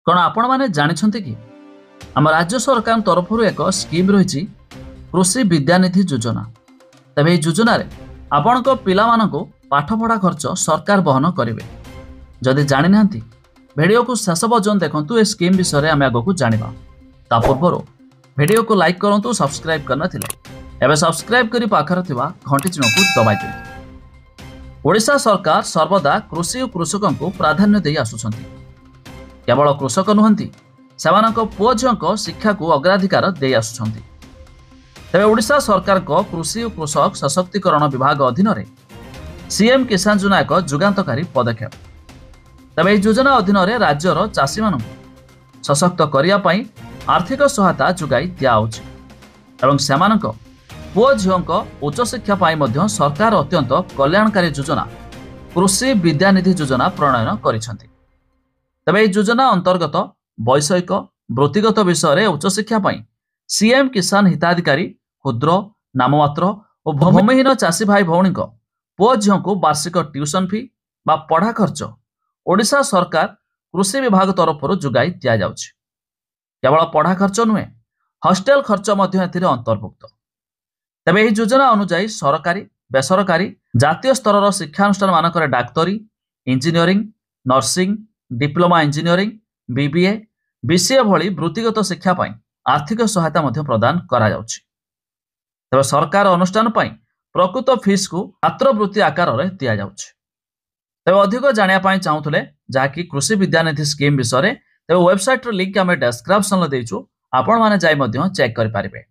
कौन आपण माने जानिछन्ते कि आम राज्य सरकार तरफ एक स्कीम रही कृषि विद्यानिधि योजना। तबे योजना रे आपण पिला पाठपढ़ा खर्च सरकार बहन करेंगे। जदि जानी ना भिडियो को शेष पर्यंत देखु ए स्कीम विषय में आम आगे जाना। ता पूर्व भिडियो को लाइक करूँ, सब्सक्राइब करना एवं सब्सक्राइब कर पाखर घंटी चिन्ह को दबाई दिल्ली। ओडिशा सरकार सर्वदा कृषि और कृषकों को प्राधान्य दे आसुछंती। केवल कृषक नुहंती सेमानक पुओ झिओं शिक्षा को अग्राधिकार दे आसुछंती। तेबे ओडिशा सरकार को कृषि और कृषक सशक्तिकरण विभाग अधीन रे सीएम किसान योजना एक जुगान्तकारी पदक्षेप। तेबे योजना अधीन रे राज्यर चाषी मानक सशक्त करिया पई आर्थिक सहायता जुगाई दियाउछि एवं सेमानक पुओ झिओं उच्च शिक्षा पाई मध्य सरकार अत्यंत कल्याणकारी योजना कृषि विद्यानिधि योजना प्रणयन करिसेंति। तेबे योजना अंतर्गत वैषयिक वृत्तिगत विषय रे उच्च शिक्षा पाई सीएम किसान हिताधिकारी क्षुद्र नाममात्र और भूमिहीन चाषी भाई भौणी पुओ झिओं को वार्षिक ट्यूशन फी बा पढ़ा खर्च ओडिशा सरकार कृषि विभाग तरफ जुगाई दि जाउछि। केवल पढ़ा खर्च नुहे, हॉस्टेल खर्च मध्य एथिरे अंतर्भुक्त। तेबे एही योजना अनुसार सरकारी बेसरकारी जातीय स्तर शिक्षानुष्ठान मानकर डाक्तरी, engineering, nursing, diploma engineering, BBA, BCA भली वृत्तिगत शिक्षा पाई आर्थिक सहायता मध्य प्रदान करा जाउछि। तेबे सरकार अनुष्ठान पाई प्रकृत फीस को छात्रवृत्ति आकार में दि जाउछि। तेबे अधिक जानिया पाई चाहूथले जहाँकि कृषि विद्यानिधि स्कीम विषय तेबे वेबसाइट लिंक आम डिस्क्रिप्शन देइछु, आपण माने जाई मध्य चेक करि पारिबे।